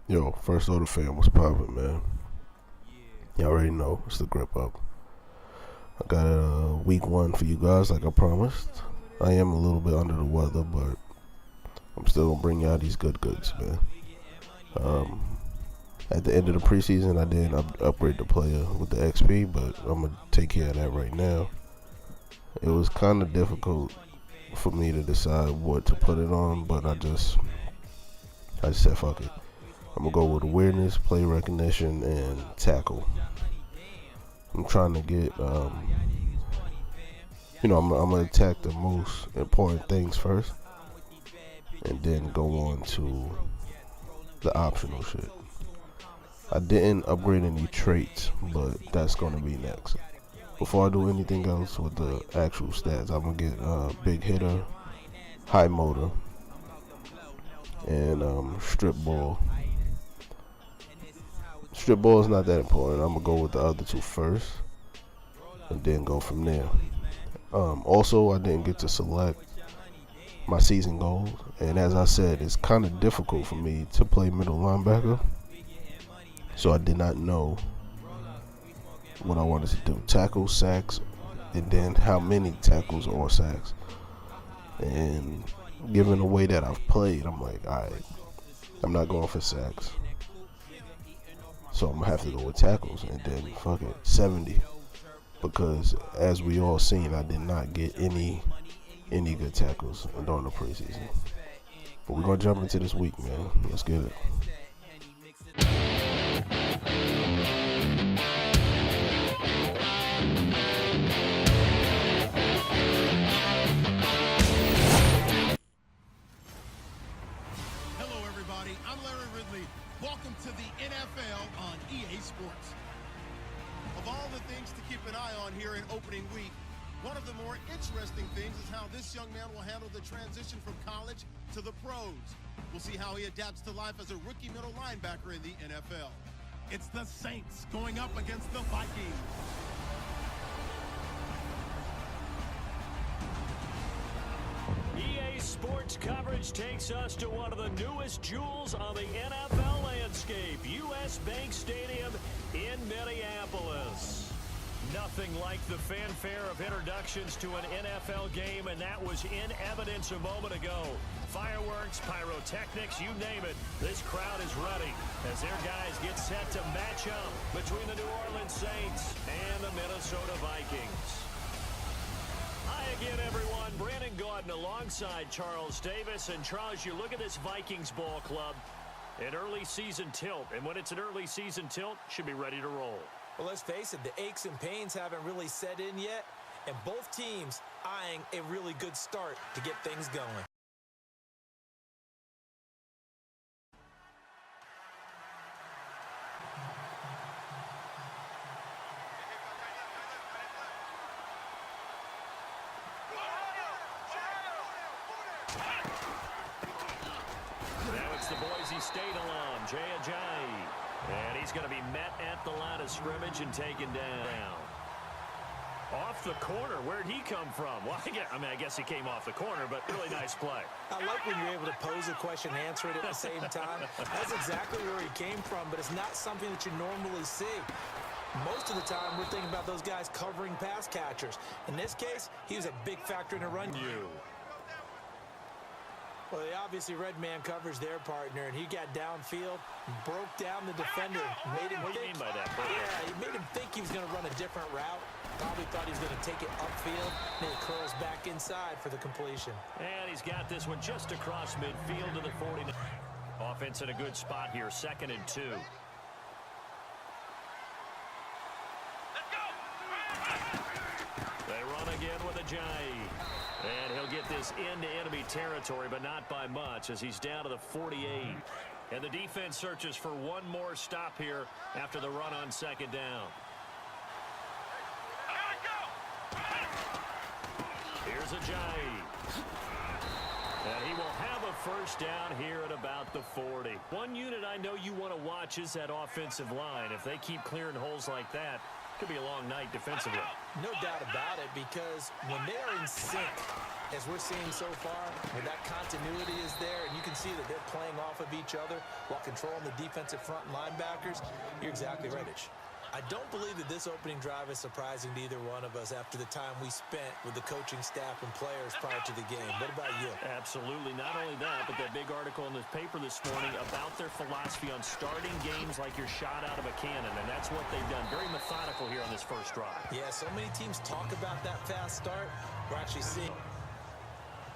Yo, first order fam, what's poppin', man? You already know, it's the grip up. I got a week one for you guys, like I promised. I am a little bit under the weather, but I'm still gonna bring y'all these good goods, man. At the end of the preseason, I didn't upgrade the player with the XP, but I'm gonna take care of that right now. It was kind of difficult for me to decide what to put it on, but I just said fuck it. I'm gonna go with awareness, play recognition, and tackle. I'm trying to get, I'm gonna attack the most important things first, and then go on to the optional shit. I didn't upgrade any traits, but that's gonna be next. Before I do anything else with the actual stats, I'm gonna get big hitter, high motor, and strip ball. Strip ball is not that important. I'm gonna go with the other two first, and then go from there. Also, I didn't get to select my season goals, and as I said, it's kind of difficult for me to play middle linebacker, so I did not know what I wanted to do: tackles, sacks, and then how many tackles or sacks. And given the way that I've played, I'm like, alright, I'm not going for sacks, so I'm gonna have to go with tackles, and then fuck it, 70. Because as we all seen, I did not get any good tackles during the preseason. But we're gonna jump into this week, man. Let's get it. Hello, everybody. I'm Larry Ridley. Welcome to the NFL on EA Sports. Of all the things to keep an eye on here in opening week, one of the more interesting things is how this young man will handle the transition from college to the pros. We'll see how he adapts to life as a rookie middle linebacker in the NFL. It's the Saints going up against the Vikings. EA Sports coverage takes us to one of the newest jewels on the NFL landscape, U.S. Bank Stadium in Minneapolis. Nothing like the fanfare of introductions to an NFL game, and that was in evidence a moment ago. Fireworks, pyrotechnics, you name it, this crowd is ready as their guys get set to match up between the New Orleans Saints and the Minnesota Vikings. Hi again, everyone. Brandon Gaudin alongside Charles Davis. And Charles, you look at this Vikings ball club, an early season tilt. And when it's an early season tilt, should be ready to roll. Well, let's face it, the aches and pains haven't really set in yet, and both teams eyeing a really good start to get things going. Now it's the Boise State alum, Jay Ajayi. And he's going to be met at the line of scrimmage and taken down. Off the corner. Where'd he come from? Well, I guess he came off the corner, but really nice play. I like when you're able to pose a question and answer it at the same time. That's exactly where he came from, but it's not something that you normally see. Most of the time, we're thinking about those guys covering pass catchers. In this case, he was a big factor in the run. Well, they obviously read man coverage their partner, and he got downfield, broke down the defender, made him What do you mean by that? Yeah, he made him think he was going to run a different route. Probably thought he was going to take it upfield, and he curls back inside for the completion. And he's got this one just across midfield to the 49. Offense in a good spot here, 2nd and 2. They run again with Ajayi. And he'll get this into enemy territory, but not by much, as he's down to the 48. And the defense searches for one more stop here after the run on 2nd down. Here's Ajayi. And he will have a first down here at about the 40. One unit I know you want to watch is that offensive line. If they keep clearing holes like that, Could be a long night defensively. No doubt about it, because when they are in sync, as we're seeing so far, where that continuity is there, and you can see that they're playing off of each other while controlling the defensive front and linebackers, you're exactly right, Mitch. I don't believe that this opening drive is surprising to either one of us after the time we spent with the coaching staff and players prior to the game. What about you? Absolutely. Not only that, but that big article in the paper this morning about their philosophy on starting games like you're shot out of a cannon, and that's what they've done. Very methodical here on this first drive. Yeah, so many teams talk about that fast start. We're actually seeing...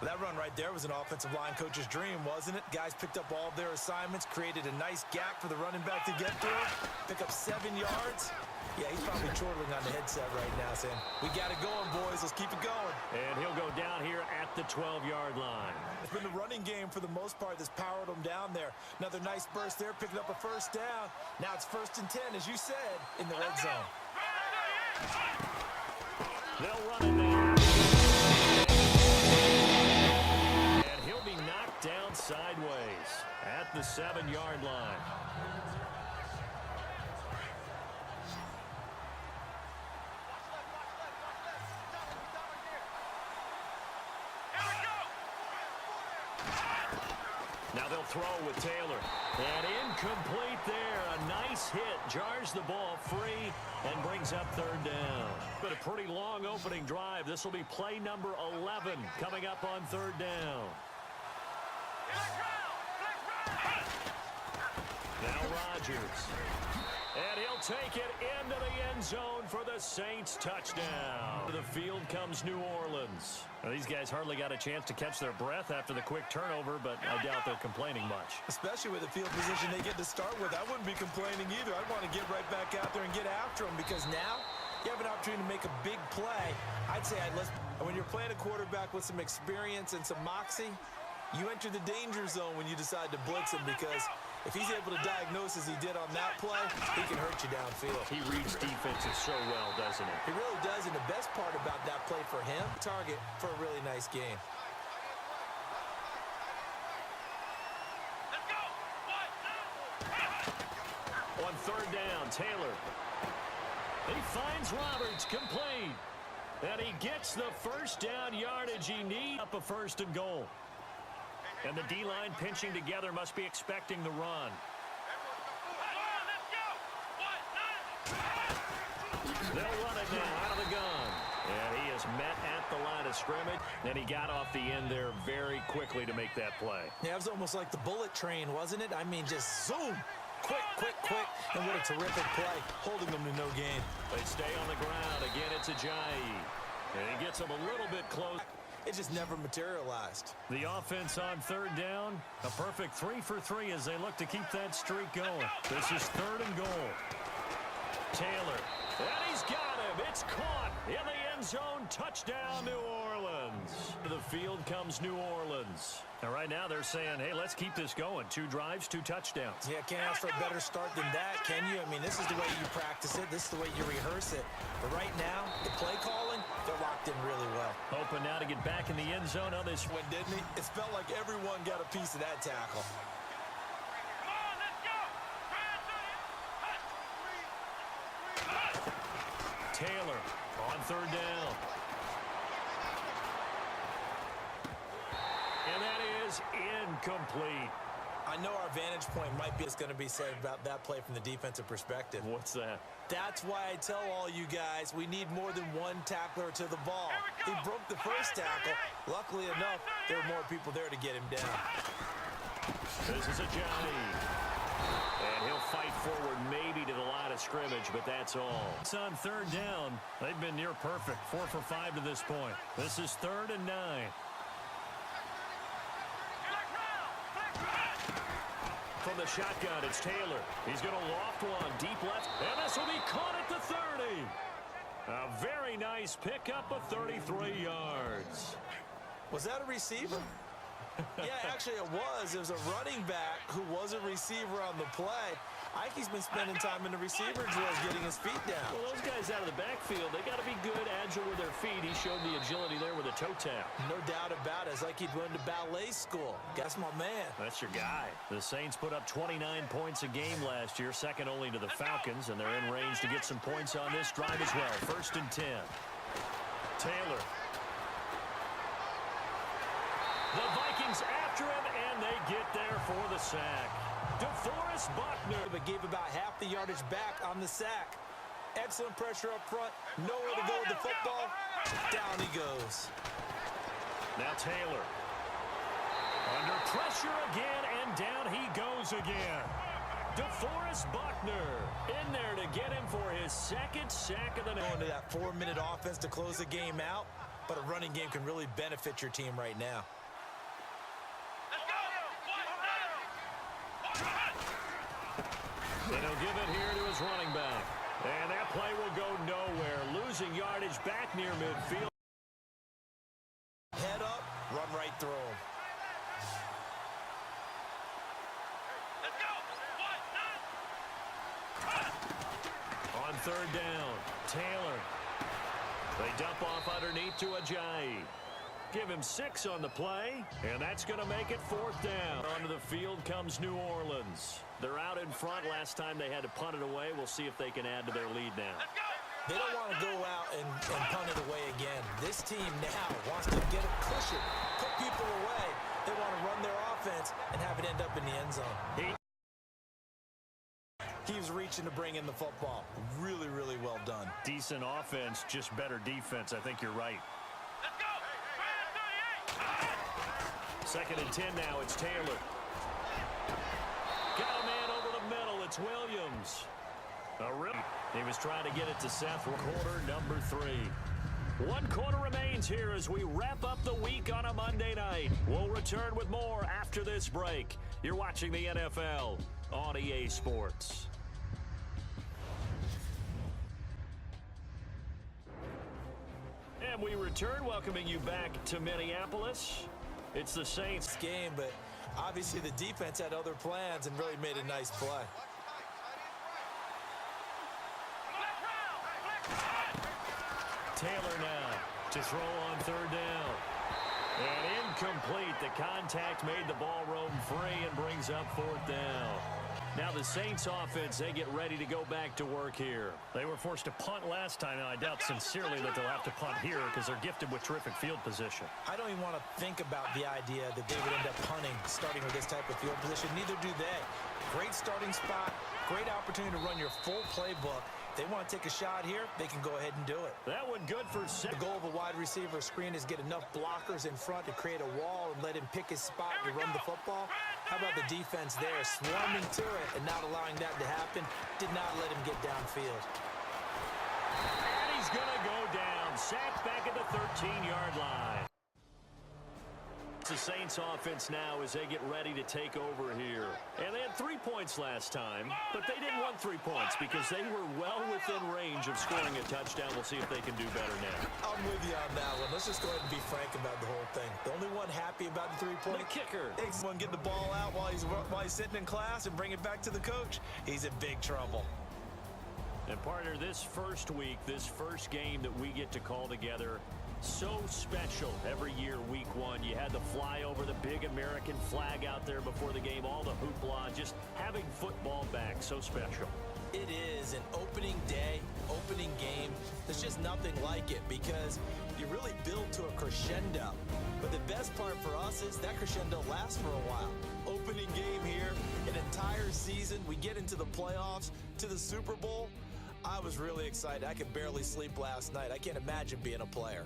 That run right there was an offensive line coach's dream, wasn't it? Guys picked up all of their assignments, created a nice gap for the running back to get through, pick up 7 yards. Yeah, he's probably chortling on the headset right now saying, we got it going, boys. Let's keep it going. And he'll go down here at the 12-yard line. It's been the running game for the most part that's powered them down there. Another nice burst there, picking up a first down. Now it's 1st and 10, as you said, in the red zone. They'll run it now. And he'll be knocked down sideways at the 7-yard line. Now they'll throw with Taylor. And incomplete there. A nice hit. Jars the ball free and brings up 3rd down. But a pretty long opening drive. This will be play number 11 coming up on 3rd down. Now Rodgers. And he'll take it into the end zone for the Saints touchdown. To the field comes New Orleans. Well, these guys hardly got a chance to catch their breath after the quick turnover, but I doubt they're complaining much. Especially with the field position they get to start with. I wouldn't be complaining either. I'd want to get right back out there and get after them, because now you have an opportunity to make a big play. I'd say when you're playing a quarterback with some experience and some moxie, you enter the danger zone when you decide to blitz him, because if he's able to diagnose as he did on that play, he can hurt you downfield. He reads defenses so well, doesn't he? He really does, and the best part about that play for him, target for a really nice game. Let's go. On 3rd down, Taylor. He finds Roberts complete. And he gets the first down yardage he needs. Up a 1st and goal. And the D-line pinching together must be expecting the run. They'll run it now out of the gun. And he is met at the line of scrimmage. And he got off the end there very quickly to make that play. Yeah, it was almost like the bullet train, wasn't it? I mean, just zoom. Quick, quick, quick. And what a terrific play, holding them to no gain. They stay on the ground. Again, it's Ajayi. And he gets them a little bit close. It just never materialized. The offense on 3rd down, a perfect 3 for 3 as they look to keep that streak going. This is 3rd and goal. Taylor, and he's got him. It's caught in the end zone. Touchdown, New Orleans. To the field comes New Orleans. And right now they're saying, hey, let's keep this going. 2 drives, 2 touchdowns. Yeah, can't ask for a better start than that, can you? I mean, this is the way you practice it. This is the way you rehearse it. But right now, the play calling, they're locked in really well. Hoping now to get back in the end zone on this one, didn't he? It felt like everyone got a piece of that tackle. Taylor on 3rd down. And that is incomplete. I know our vantage point might be what's going to be said about that play from the defensive perspective. What's that? That's why I tell all you guys we need more than one tackler to the ball. He broke the first tackle. Luckily enough, there were more people there to get him down. This is Ajayi. And he'll fight forward maybe to the line of scrimmage, but that's all. It's on 3rd down. They've been near perfect. 4 for 5 to this point. This is 3rd and 9. From the shotgun, it's Taylor. He's going to loft one deep left, and this will be caught at the 30. A very nice pickup of 33 yards. Was that a receiver? Yeah, actually it was. It was a running back who was a receiver on the play. I think he's been spending time in the receiver drills getting his feet down. Well, those guys out of the backfield, they got to be good, agile with their feet. He showed the agility there with a toe tap. No doubt about it. It's like he'd run to ballet school. That's my man. That's your guy. The Saints put up 29 points a game last year, second only to the Falcons, and they're in range to get some points on this drive as well. 1st and 10. Taylor. The Vikings after him, and they get there for the sack. DeForest Buckner. But gave about half the yardage back on the sack. Excellent pressure up front. Nowhere to go with the football. Down he goes. Now Taylor. Under pressure again, and down he goes again. DeForest Buckner in there to get him for his 2nd sack of the night. Going to that 4-minute offense to close the game out, but a running game can really benefit your team right now. And he'll give it here to his running back. And that play will go nowhere. Losing yardage back near midfield. Head up, run right through him. On 3rd down, Taylor. They dump off underneath to Ajayi. Give him 6 on the play, and that's going to make it 4th down. Onto the field comes New Orleans. They're out in front. Last time they had to punt it away. We'll see if they can add to their lead now. They don't want to go out and punt it away again. This team now wants to get a cushion, put people away. They want to run their offense and have it end up in the end zone. He was reaching to bring in the football. Really, really well done. Decent offense, just better defense. I think you're right. 2nd and 10 now. It's Taylor. Got a man over the middle. It's Williams. A rip. He was trying to get it to Seth. Quarter number 3. 1 quarter remains here as we wrap up the week on a Monday night. We'll return with more after this break. You're watching the NFL on EA Sports. And we return, welcoming you back to Minneapolis. It's the Saints game, but obviously the defense had other plans and really made a nice play. Taylor now to throw on 3rd down. And incomplete. The contact made the ball roam free and brings up 4th down. Now the Saints offense, they get ready to go back to work here. They were forced to punt last time, and I doubt sincerely that they'll have to punt here because they're gifted with terrific field position. I don't even want to think about the idea that they would end up punting starting with this type of field position. Neither do they. Great starting spot, great opportunity to run your full playbook. They want to take a shot here, they can go ahead and do it. That one good for 6. The goal of a wide receiver screen is get enough blockers in front to create a wall and let him pick his spot to run the football. How about the defense there, swarming to it and not allowing that to happen? Did not let him get downfield. And he's going to go down. Sacked back at the 13-yard line. It's the Saints offense now as they get ready to take over here. And they had 3 points last time, but they didn't want 3 points because they were well within range of scoring a touchdown. We'll see if they can do better now. I'm with you on that one. Let's just go ahead and be frank about the whole thing. The only one happy about the 3-point. The kicker. Someone get the ball out while he's sitting in class and bring it back to the coach. He's in big trouble. And partner, this first week, this first game that we get to call together, so special every year, week 1. You had the flyover, the big American flag out there before the game, all the hoopla, just having football back, so special. It is an opening day, opening game. There's just nothing like it because you really build to a crescendo. But the best part for us is that crescendo lasts for a while. Opening game here, an entire season. We get into the playoffs, to the Super Bowl. I was really excited. I could barely sleep last night. I can't imagine being a player.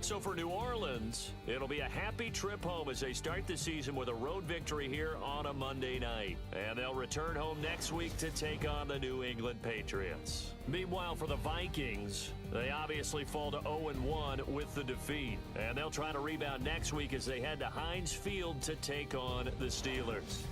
So for New Orleans, it'll be a happy trip home as they start the season with a road victory here on a Monday night. And they'll return home next week to take on the New England Patriots. Meanwhile, for the Vikings, they obviously fall to 0-1 with the defeat. And they'll try to rebound next week as they head to Heinz Field to take on the Steelers.